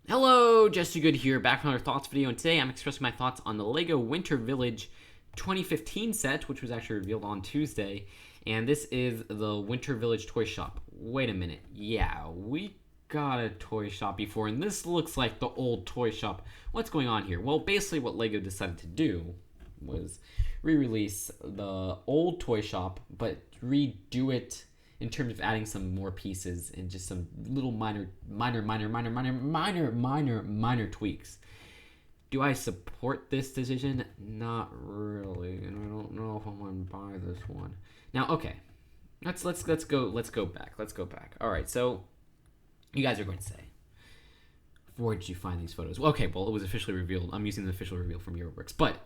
Hello, Just Too Good here, back with another thoughts video, and today I'm expressing my thoughts on the LEGO Winter Village 2015 set, which was actually revealed on Tuesday, and this is the Winter Village toy shop. Wait a minute, yeah, we got a toy shop before, and this looks like the old toy shop. What's going on here? Well, basically what LEGO decided to do was re-release the old toy shop, but redo it in terms of adding some more pieces and just some little minor tweaks. Do I support this decision? Not really, and I don't know if I'm gonna buy this one. Now, okay, let's go back. All right, so you guys are going to say, where did you find these photos? Well, okay, well, it was officially revealed. I'm using the official reveal from Euroworks, but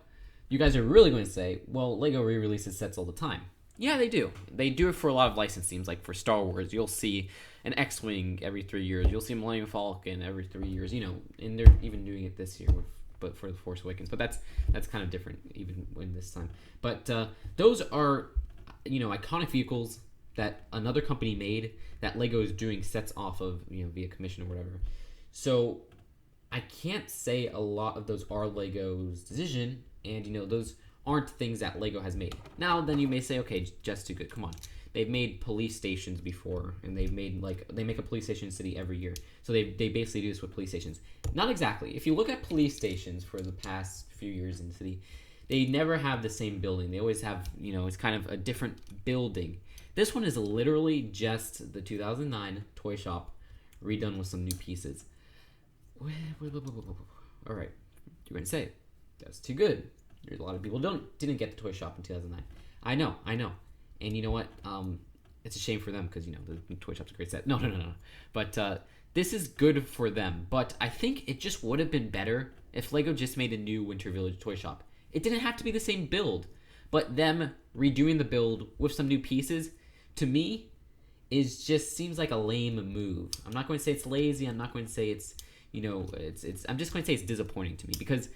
you guys are really going to say, well, LEGO re-releases sets all the time. Yeah, they do. They do it for a lot of license themes. Like for Star Wars, you'll see an X-Wing every 3 years. You'll see Millennium Falcon every 3 years. You know, and they're even doing it this year, but for the Force Awakens. But that's kind of different even when this time. But those are, iconic vehicles that another company made that LEGO is doing sets off of, via commission or whatever. So I can't say a lot of those are LEGO's decision, and those aren't things that LEGO has made. Now, then you may say, okay, Just Too Good, come on. They've made police stations before, and they make a police station city every year. So they basically do this with police stations. Not exactly. If you look at police stations for the past few years in the city, they never have the same building. They always have, it's kind of a different building. This one is literally just the 2009 toy shop redone with some new pieces. All right, you're going to say, that's too good. There's a lot of people didn't get the toy shop in 2009. I know. And you know what? It's a shame for them because, the toy shop's a great set. No. But this is good for them. But I think it just would have been better if LEGO just made a new Winter Village toy shop. It didn't have to be the same build. But them redoing the build with some new pieces, to me, seems like a lame move. I'm not going to say it's lazy. I'm not going to say it's, I'm just going to say it's disappointing to me because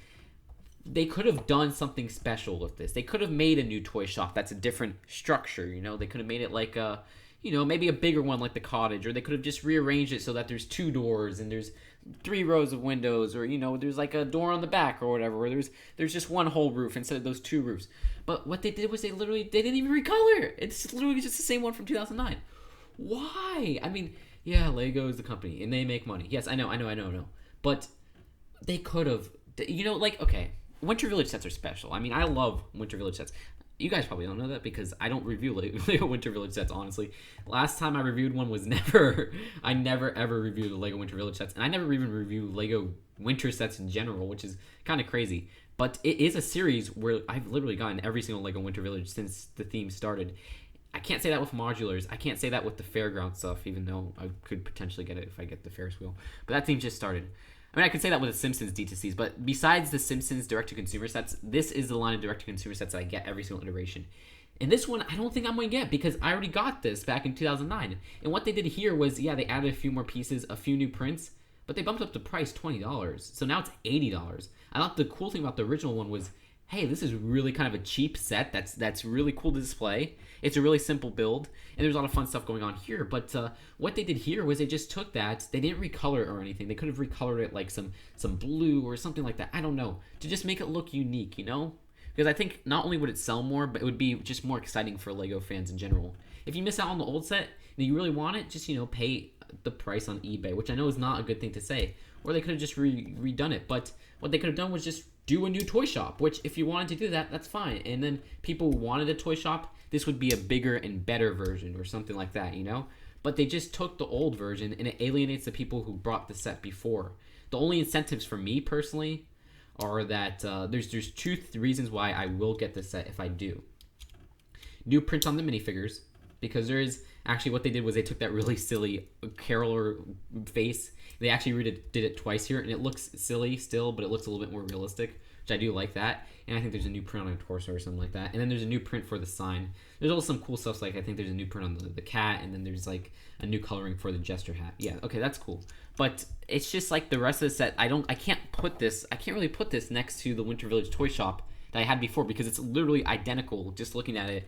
they could have done something special with this. They could have made a new toy shop that's a different structure, They could have made it like a, maybe a bigger one like the Cottage, or they could have just rearranged it so that there's 2 doors and there's 3 rows of windows, or, there's like a door on the back or whatever, or there's just one whole roof instead of those 2 roofs. But what they did was they didn't even recolor. It's literally just the same one from 2009. Why? I mean, yeah, LEGO is the company and they make money. Yes, I know. But they could have, okay. Winter Village sets are special. I mean, I love Winter Village sets. You guys probably don't know that because I don't review LEGO Winter Village sets, honestly. Last time I reviewed one was I never ever reviewed the LEGO Winter Village sets. And I never even review LEGO Winter sets in general, which is kind of crazy. But it is a series where I've literally gotten every single LEGO Winter Village since the theme started. I can't say that with modulars. I can't say that with the fairground stuff, even though I could potentially get it if I get the Ferris wheel. But that theme just started. I mean, I could say that with the Simpsons D2Cs, but besides the Simpsons direct-to-consumer sets, this is the line of direct-to-consumer sets that I get every single iteration. And this one, I don't think I'm going to get because I already got this back in 2009. And what they did here was, yeah, they added a few more pieces, a few new prints, but they bumped up the price $20. So now it's $80. I thought the cool thing about the original one was, hey, this is really kind of a cheap set that's really cool to display. It's a really simple build, and there's a lot of fun stuff going on here. But what they did here was they just took that. They didn't recolor it or anything. They could have recolored it like some blue or something like that. I don't know. To just make it look unique, Because I think not only would it sell more, but it would be just more exciting for LEGO fans in general. If you miss out on the old set and you really want it, just, pay the price on eBay, which I know is not a good thing to say. Or they could have just redone it. But what they could have done was just do a new toy shop, which if you wanted to do that, that's fine. And then people wanted a toy shop, this would be a bigger and better version or something like that, But they just took the old version and it alienates the people who brought the set before. The only incentives for me personally are that there's 2 reasons why I will get this set if I do. New prints on the minifigures, because there is actually what they did was they took that really silly caroler face. They actually did it twice here, and it looks silly still, but it looks a little bit more realistic, which I do like that. And I think there's a new print on a torso or something like that. And then there's a new print for the sign. There's also some cool stuff, like I think there's a new print on the cat, and then there's like a new coloring for the jester hat. Yeah, okay, that's cool. But it's just like the rest of the set, I can't really put this next to the Winter Village toy shop that I had before because it's literally identical just looking at it.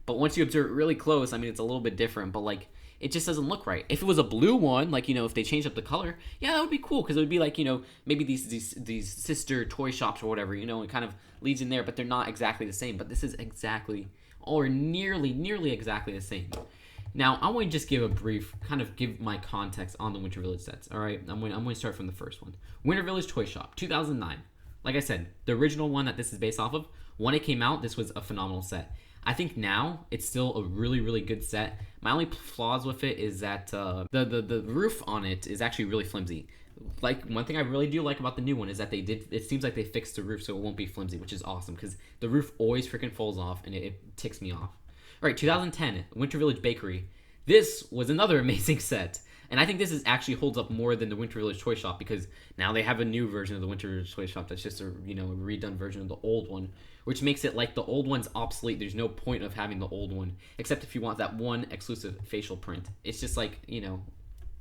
But once you observe it really close, I mean, it's a little bit different. But like, it just doesn't look right. If it was a blue one, like, if they changed up the color, yeah, that would be cool, because it would be like, maybe these sister toy shops or whatever, it kind of leads in there, but they're not exactly the same. But this is exactly, or nearly exactly the same. Now, I want to just give my context on the Winter Village sets. All right, I'm going to start from the first one. Winter Village Toy Shop, 2009. Like I said, the original one that this is based off of, when it came out, this was a phenomenal set. I think now it's still a really, really good set. My only flaws with it is that the roof on it is actually really flimsy. Like, one thing I really do like about the new one is that it seems like they fixed the roof so it won't be flimsy, which is awesome, because the roof always freaking falls off and it ticks me off. All right, 2010, Winter Village Bakery. This was another amazing set. And I think this actually holds up more than the Winter Village Toy Shop, because now they have a new version of the Winter Village Toy Shop that's just a redone version of the old one, which makes it like the old one's obsolete. There's no point of having the old one, except if you want that one exclusive facial print. It's just like,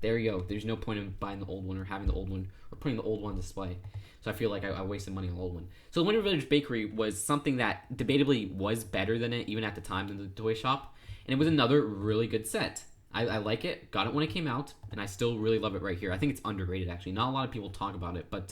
there you go. There's no point in buying the old one or having the old one or putting the old one on display. So I feel like I wasted money on the old one. So the Winter Village Bakery was something that debatably was better than it, even at the time, than the toy shop. And it was another really good set. I like it. Got it when it came out, and I still really love it right here. I think it's underrated, actually. Not a lot of people talk about it, but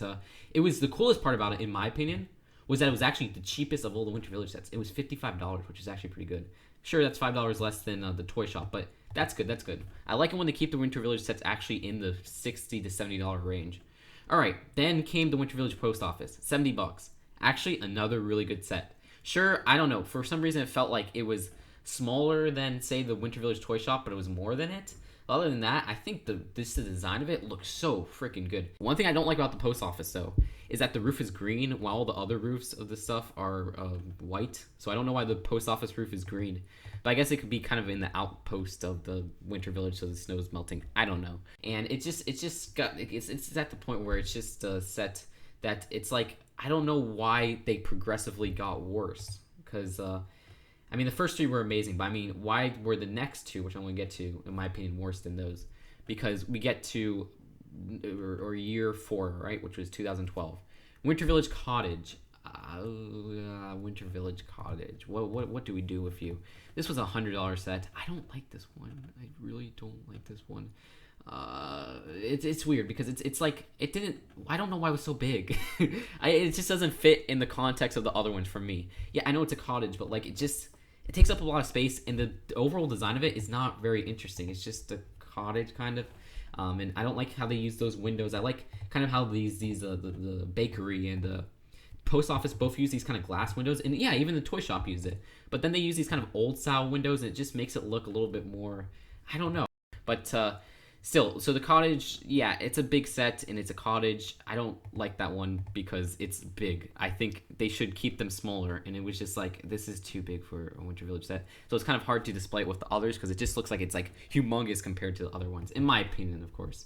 it was the coolest part about it, in my opinion, was that it was actually the cheapest of all the Winter Village sets. It was $55, which is actually pretty good. Sure, that's $5 less than the toy shop, but that's good. That's good. I like it when they keep the Winter Village sets actually in the $60 to $70 range. All right, then came the Winter Village Post Office, $70. Actually, another really good set. Sure, I don't know. For some reason, it felt like it was smaller than, say, the Winter Village Toy Shop, but it was more than it. Other than that, I think the design of it looks so freaking good. One thing I don't like about the post office, though, is that the roof is green while all the other roofs of this stuff are white. So I don't know why the post office roof is green. But I guess it could be kind of in the outpost of the Winter Village, so the snow's melting. I don't know. And it's at the point where it's just set that it's like, I don't know why they progressively got worse. Because the first three were amazing, but why were the next two, which I'm going to get to, in my opinion, worse than those? Because we get to, or year 4, right, which was 2012. Winter Village Cottage. Winter Village Cottage. What do we do with you? This was a $100 set. I don't like this one. I really don't like this one. It's weird, because it's like, it didn't, I don't know why it was so big. It just doesn't fit in the context of the other ones for me. Yeah, I know it's a cottage, but like, it takes up a lot of space, and the overall design of it is not very interesting. It's just a cottage, kind of. And I don't like how they use those windows. I like kind of how the bakery and the post office both use these kind of glass windows, and yeah, even the toy shop used it. But then they use these kind of old style windows, and it just makes it look a little bit more, I don't know. But still, so the cottage, yeah, it's a big set, and it's a cottage. I don't like that one because it's big. I think they should keep them smaller, and it was just like, this is too big for a Winter Village set. So it's kind of hard to display it with the others, because it just looks like it's like humongous compared to the other ones, in my opinion, of course.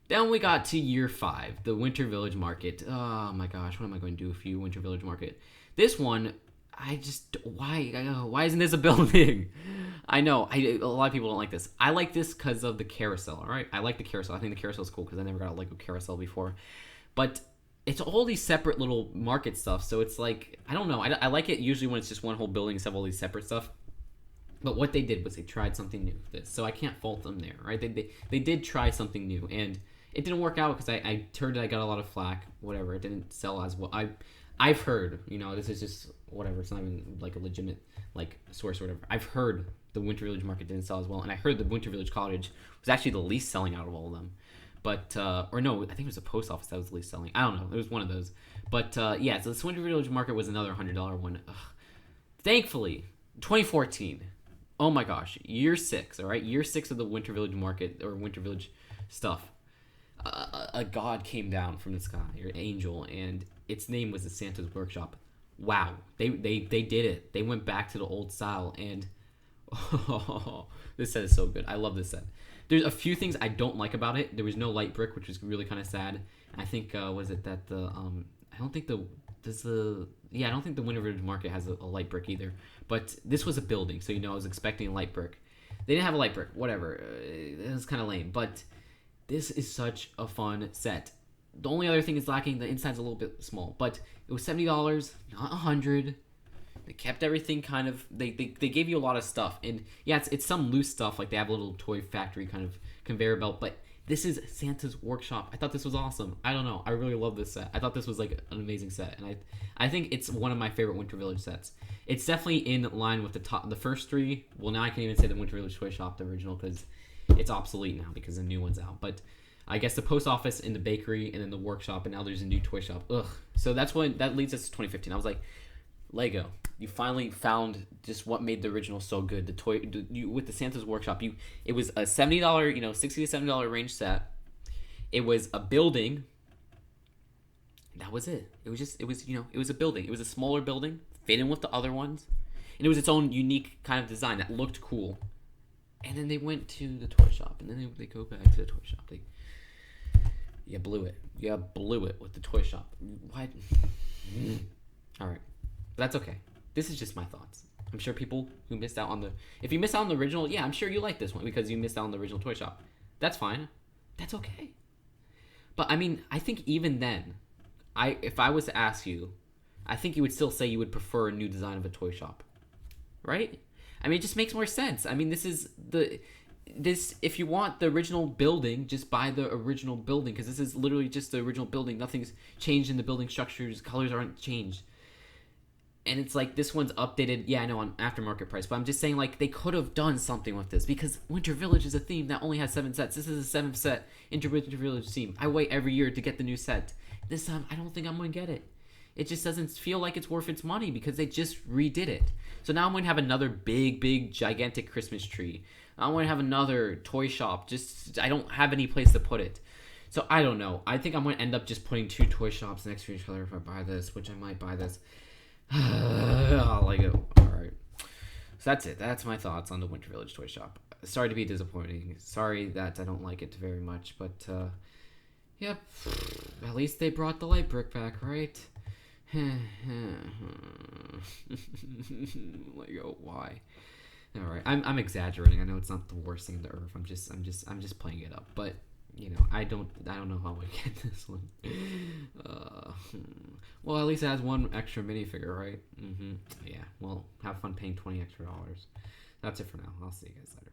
Then we got to year 5, the Winter Village Market. Oh my gosh, what am I going to do with you, Winter Village Market? This one, why isn't this a building? I know, a lot of people don't like this. I like this because of the carousel, all right? I like the carousel. I think the carousel is cool because I never got a Lego carousel before. But it's all these separate little market stuff, so it's like, I don't know. I like it usually when it's just one whole building instead of all these separate stuff. But what they did was they tried something new with this, so I can't fault them there, right? They did try something new, and it didn't work out because I heard I got a lot of flack, whatever. It didn't sell as well. I've heard, this is just whatever. It's not even like a legitimate like source or whatever. I've heard the Winter Village Market didn't sell as well, and I heard the Winter Village Cottage was actually the least selling out of all of them. But or no, I think it was the post office that was the least selling. I don't know. It was one of those. But yeah, so this Winter Village Market was another $100 one. Ugh. Thankfully, 2014. Oh my gosh, year 6. All right, year 6 of the Winter Village Market or Winter Village stuff. A god came down from the sky, or an angel, and its name was the Santa's Workshop. Wow, they did it. They went back to the old style, and this set is so good. I love this set. There's a few things I don't like about it. There was no light brick, which was really kind of sad. I think was it that the I don't think the Winter Village Market has a light brick either. But this was a building, so I was expecting a light brick. They didn't have a light brick. Whatever. It was kind of lame, but this is such a fun set. The only other thing is lacking, the inside's a little bit small, but it was $70, not $100. They kept everything kind of. They gave you a lot of stuff, and yeah, it's some loose stuff like they have a little toy factory kind of conveyor belt, but this is Santa's workshop. I thought this was awesome. I don't know. I really love this set. I thought this was like an amazing set, and I think it's one of my favorite Winter Village sets. It's definitely in line with the first three. Well, now I can even say the Winter Village Toy Shop, the original, because it's obsolete now because the new one's out. But I guess the post office and the bakery and then the workshop, and now there's a new toy shop. Ugh. So that leads us to 2015. I was like, Lego, you finally found just what made the original so good. With the Santa's Workshop, it was a $70, $60 to $70 range set. It was a building. That was it. It was a building. It was a smaller building, fit in with the other ones, and it was its own unique kind of design that looked cool. And then they went to the toy shop, and then they go back to the toy shop. You blew it. You blew it with the toy shop. What? All right. But that's okay. This is just my thoughts. I'm sure people who missed out on if you missed out on the original, yeah, I'm sure you like this one because you missed out on the original toy shop. That's fine. That's okay. But I mean, I think even then, if I was to ask you, I think you would still say you would prefer a new design of a toy shop, right? I mean, it just makes more sense. I mean, if you want the original building, just buy the original building because this is literally just the original building. Nothing's changed in the building structures. Colors aren't changed. And it's like this one's updated, yeah, I know, on aftermarket price, but I'm just saying like they could have done something with this because Winter Village is a theme that only has 7 sets. This is a 7th set Winter Village theme. I wait every year to get the new set. This time, I don't think I'm going to get it. It just doesn't feel like it's worth its money because they just redid it. So now I'm going to have another big, gigantic Christmas tree. I'm going to have another toy shop. Just I don't have any place to put it. So I don't know. I think I'm going to end up just putting 2 toy shops next to each other if I buy this, which I might buy this. Lego. Alright. So that's it. That's my thoughts on the Winter Village Toy Shop. Sorry to be disappointing. Sorry that I don't like it very much, but yep. At least they brought the light brick back, right? Lego, why? Alright. I'm exaggerating. I know it's not the worst thing on the earth. I'm just playing it up. But I don't know how I get this one. Well, at least it has one extra minifigure, right? Yeah. Well, have fun paying $20 extra. That's it for now. I'll see you guys later.